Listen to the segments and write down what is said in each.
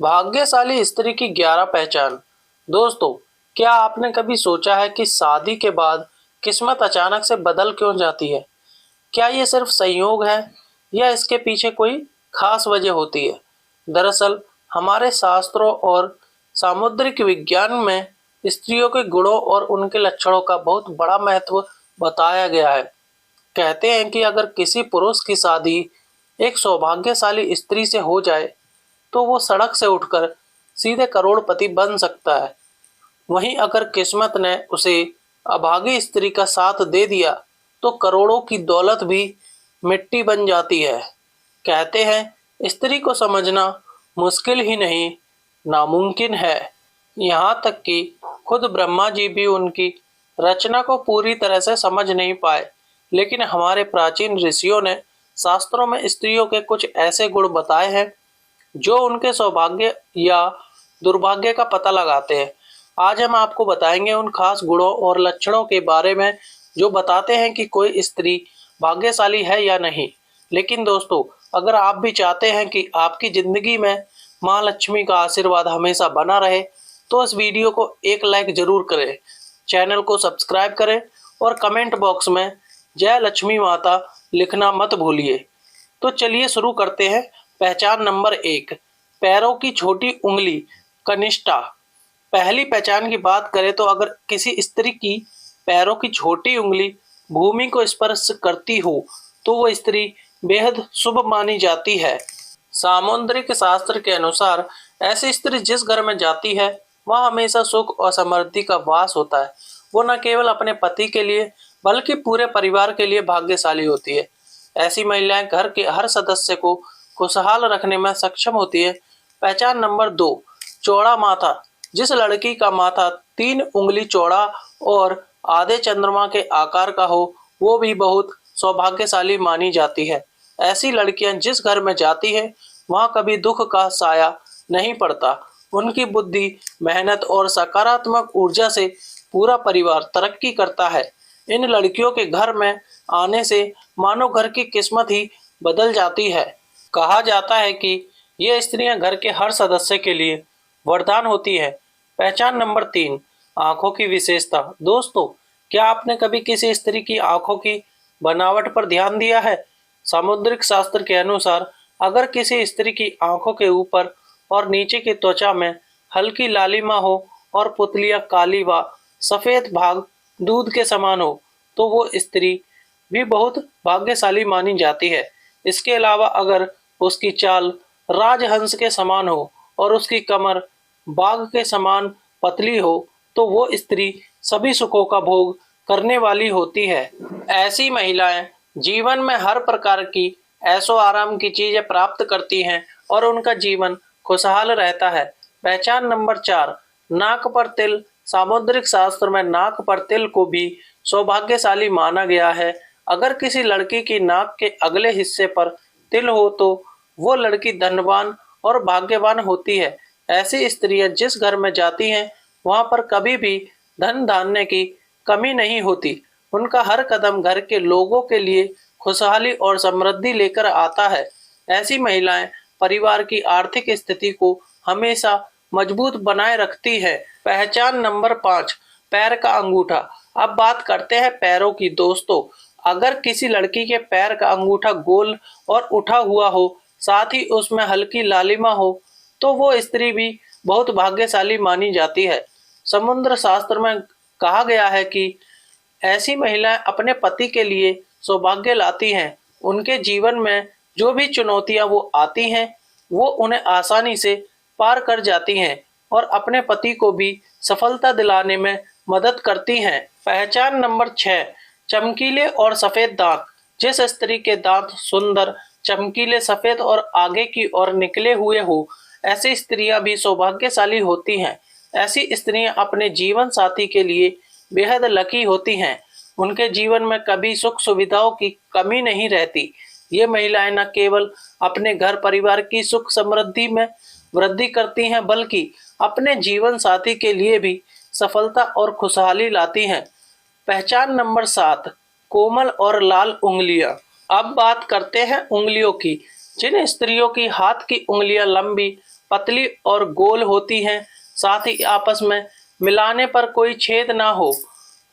भाग्यशाली स्त्री की 11 पहचान। दोस्तों, क्या आपने कभी सोचा है कि शादी के बाद किस्मत अचानक से बदल क्यों जाती है? क्या ये सिर्फ संयोग है या इसके पीछे कोई खास वजह होती है? दरअसल हमारे शास्त्रों और सामुद्रिक विज्ञान में स्त्रियों के गुणों और उनके लक्षणों का बहुत बड़ा महत्व बताया गया है। कहते हैं कि अगर किसी पुरुष की शादी एक सौभाग्यशाली स्त्री से हो जाए तो वो सड़क से उठकर सीधे करोड़पति बन सकता है। वहीं अगर किस्मत ने उसे अभागी स्त्री का साथ दे दिया तो करोड़ों की दौलत भी मिट्टी बन जाती है। कहते हैं स्त्री को समझना मुश्किल ही नहीं, नामुमकिन है। यहाँ तक कि खुद ब्रह्मा जी भी उनकी रचना को पूरी तरह से समझ नहीं पाए। लेकिन हमारे प्राचीन ऋषियों ने शास्त्रों में स्त्रियों के कुछ ऐसे गुण बताए हैं जो उनके सौभाग्य या दुर्भाग्य का पता लगाते हैं। आज हम आपको बताएंगे उन खास गुणों और लक्षणों के बारे में जो बताते हैं कि कोई स्त्री भाग्यशाली है या नहीं। लेकिन दोस्तों, अगर आप भी चाहते हैं कि आपकी जिंदगी में माँ लक्ष्मी का आशीर्वाद हमेशा बना रहे तो इस वीडियो को एक लाइक जरूर करें, चैनल को सब्सक्राइब करें और कमेंट बॉक्स में जय लक्ष्मी माता लिखना मत भूलिए। तो चलिए शुरू करते हैं। पहचान नंबर 1, पैरों की छोटी उंगली कनिष्ठा। पहली पहचान की बात करें तो अगर किसी स्त्री की पैरों की छोटी उंगली भूमि को स्पर्श करती हो तो वो स्त्री बेहद शुभ मानी जाती है। सामुद्रिक शास्त्र के अनुसार ऐसी स्त्री जिस घर में जाती है वहाँ हमेशा सुख और समृद्धि का वास होता है। वो न केवल अपने पति के लिए बल्कि पूरे परिवार के लिए भाग्यशाली होती है। ऐसी महिलाएं घर के हर सदस्य को खुशहाल रखने में सक्षम होती है। पहचान नंबर 2, चौड़ा माथा। जिस लड़की का माथा 3 उंगली चौड़ा और आधे चंद्रमा के आकार का हो वो भी बहुत सौभाग्यशाली मानी जाती है। ऐसी लड़कियां जिस घर में जाती हैं वहां कभी दुख का साया नहीं पड़ता। उनकी बुद्धि, मेहनत और सकारात्मक ऊर्जा से पूरा परिवार तरक्की करता है। इन लड़कियों के घर में आने से मानो घर की किस्मत ही बदल जाती है। कहा जाता है कि ये स्त्रियां घर के हर सदस्य के लिए वरदान होती है। पहचान नंबर 3, आंखों की विशेषता। दोस्तों, क्या आपने कभी किसी स्त्री की आंखों की बनावट पर ध्यान दिया है? सामुद्रिक शास्त्र के अनुसार अगर किसी स्त्री की आंखों के ऊपर और नीचे की त्वचा में हल्की लालिमा हो और पुतलियां काली व सफेद भाग दूध के समान हो तो वो स्त्री भी बहुत भाग्यशाली मानी जाती है। इसके अलावा अगर उसकी चाल राजहंस के समान हो और उसकी कमर बाघ के समान पतली हो तो वो स्त्री सभी सुखों का भोग करने वाली होती है। ऐसी महिलाएं जीवन में हर प्रकार की ऐशो आराम की चीजें प्राप्त करती हैं और उनका जीवन खुशहाल रहता है। पहचान नंबर 4, नाक पर तिल। सामुद्रिक शास्त्र में नाक पर तिल को भी सौभाग्यशाली माना गया है। अगर किसी लड़की की नाक के अगले हिस्से पर तिल हो तो वो लड़की धनवान और भाग्यवान होती है। ऐसी स्त्रियां जिस घर में जाती हैं वहां पर कभी भी धन धान्य की कमी नहीं होती। उनका हर कदम घर के लोगों के लिए खुशहाली और समृद्धि लेकर आता है। ऐसी महिलाएं परिवार की आर्थिक स्थिति को हमेशा मजबूत बनाए रखती है। पहचान नंबर 5, पैर का अंगूठा। अब बात करते हैं पैरों की। दोस्तों, अगर किसी लड़की के पैर का अंगूठा गोल और उठा हुआ हो, साथ ही उसमें हल्की लालिमा हो, तो वो स्त्री भी बहुत भाग्यशाली मानी जाती है। समुद्र शास्त्र में कहा गया है कि ऐसी महिलाएं अपने पति के लिए सौभाग्य लाती हैं। उनके जीवन में जो भी चुनौतियां वो आती हैं, वो उन्हें आसानी से पार कर जाती हैं और अपने पति को भी सफलता दिलाने में मदद करती हैं। पहचान नंबर 6, चमकीले और सफेद दांत। जिस स्त्री के दांत सुंदर, चमकीले, सफेद और आगे की ओर निकले हुए हो, ऐसी स्त्रियां भी सौभाग्यशाली होती हैं। ऐसी स्त्रियां अपने जीवन साथी के लिए बेहद लकी होती हैं। उनके जीवन में कभी सुख सुविधाओं की कमी नहीं रहती। ये महिलाएं न केवल अपने घर परिवार की सुख समृद्धि में वृद्धि करती हैं बल्कि अपने जीवन साथी के लिए भी सफलता और खुशहाली लाती हैं। पहचान नंबर 7, कोमल और लाल उंगलियां। अब बात करते हैं उंगलियों की। जिन स्त्रियों की हाथ की उंगलियां लंबी पतली और गोल होती हैं, साथ ही आपस में मिलाने पर कोई छेद ना हो,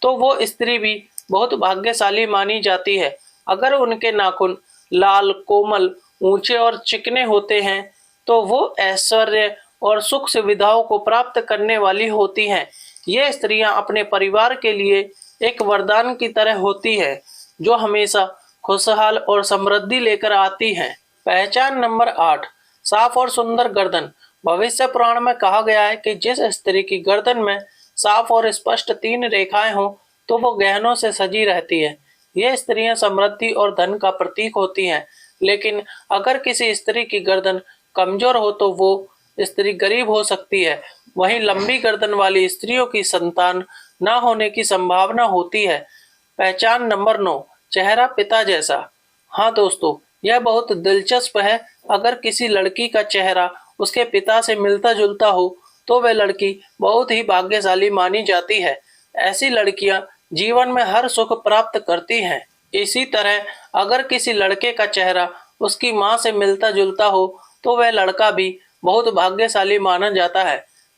तो वो स्त्री भी बहुत भाग्यशाली मानी जाती है। अगर उनके नाखून लाल, कोमल, ऊंचे और चिकने होते हैं तो वो ऐश्वर्य और सुख सुविधाओं को प्राप्त करने वाली होती हैं। ये स्त्रियां अपने परिवार के लिए एक वरदान की तरह होती है, जो हमेशा खुशहाल और समृद्धि लेकर आती हैं। पहचान नंबर 8, साफ और सुंदर गर्दन। भविष्य पुराण में कहा गया है कि जिस स्त्री की गर्दन में साफ और स्पष्ट 3 रेखाएं हों तो वो गहनों से सजी रहती है। ये स्त्रियां समृद्धि और धन का प्रतीक होती हैं। लेकिन अगर किसी स्त्री की गर्दन कमजोर हो तो वो स्त्री गरीब हो सकती है। वहीं लंबी गर्दन वाली स्त्रियों की संतान न होने की संभावना होती है। पहचान नंबर 9, चेहरा पिता जैसा। हाँ दोस्तों, यह बहुत दिलचस्प है। अगर किसी लड़की का चेहरा उसके पिता से मिलता जुलता हो तो वह लड़की बहुत ही भाग्यशाली मानी जाती है। ऐसी लड़कियां जीवन में हर सुख प्राप्त करती हैं। इसी तरह अगर किसी लड़के का चेहरा उसकी मां से मिलता जुलता हो तो वह लड़का भी बहुत भाग्यशाली माना जाता है।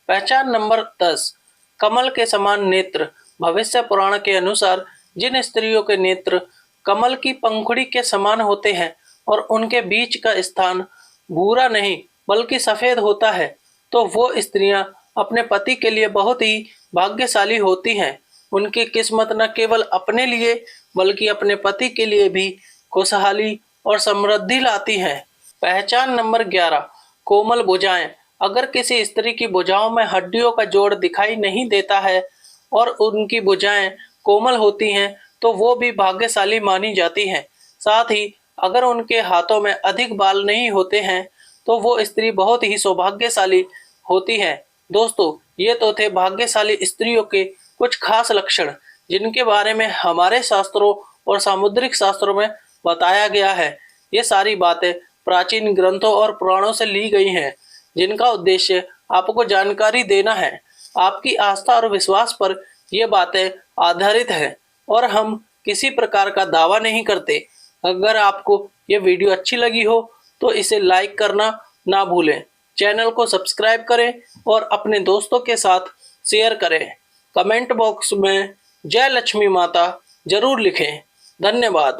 पहचान नंबर 10, कमल के समान नेत्र। भविष्य पुराण के अनुसार जिन स्त्रियों के नेत्र कमल की पंखुड़ी के समान होते हैं और उनके बीच का स्थान भूरा नहीं बल्कि सफेद होता है, तो वो स्त्रियां अपने पति के लिए बहुत ही भाग्यशाली होती हैं। उनकी किस्मत न केवल अपने लिए बल्कि अपने पति के लिए भी खुशहाली और समृद्धि लाती हैं। पहचान नंबर 11, कोमल भुजाएं। अगर किसी स्त्री की भुजाओं में हड्डियों का जोड़ दिखाई नहीं देता है और उनकी भुजाएं कोमल होती हैं तो वो भी भाग्यशाली मानी जाती हैं। साथ ही अगर उनके हाथों में अधिक बाल नहीं होते हैं तो वो स्त्री बहुत ही सौभाग्यशाली होती है। दोस्तों, ये तो थे भाग्यशाली स्त्रियों के कुछ खास लक्षण, जिनके बारे में हमारे शास्त्रों और सामुद्रिक शास्त्रों में बताया गया है। ये सारी बातें प्राचीन ग्रंथों और पुराणों से ली गई हैं, जिनका उद्देश्य आपको जानकारी देना है। आपकी आस्था और विश्वास पर ये बातें आधारित हैं और हम किसी प्रकार का दावा नहीं करते। अगर आपको ये वीडियो अच्छी लगी हो तो इसे लाइक करना ना भूलें, चैनल को सब्सक्राइब करें और अपने दोस्तों के साथ शेयर करें। कमेंट बॉक्स में जय लक्ष्मी माता जरूर लिखें। धन्यवाद।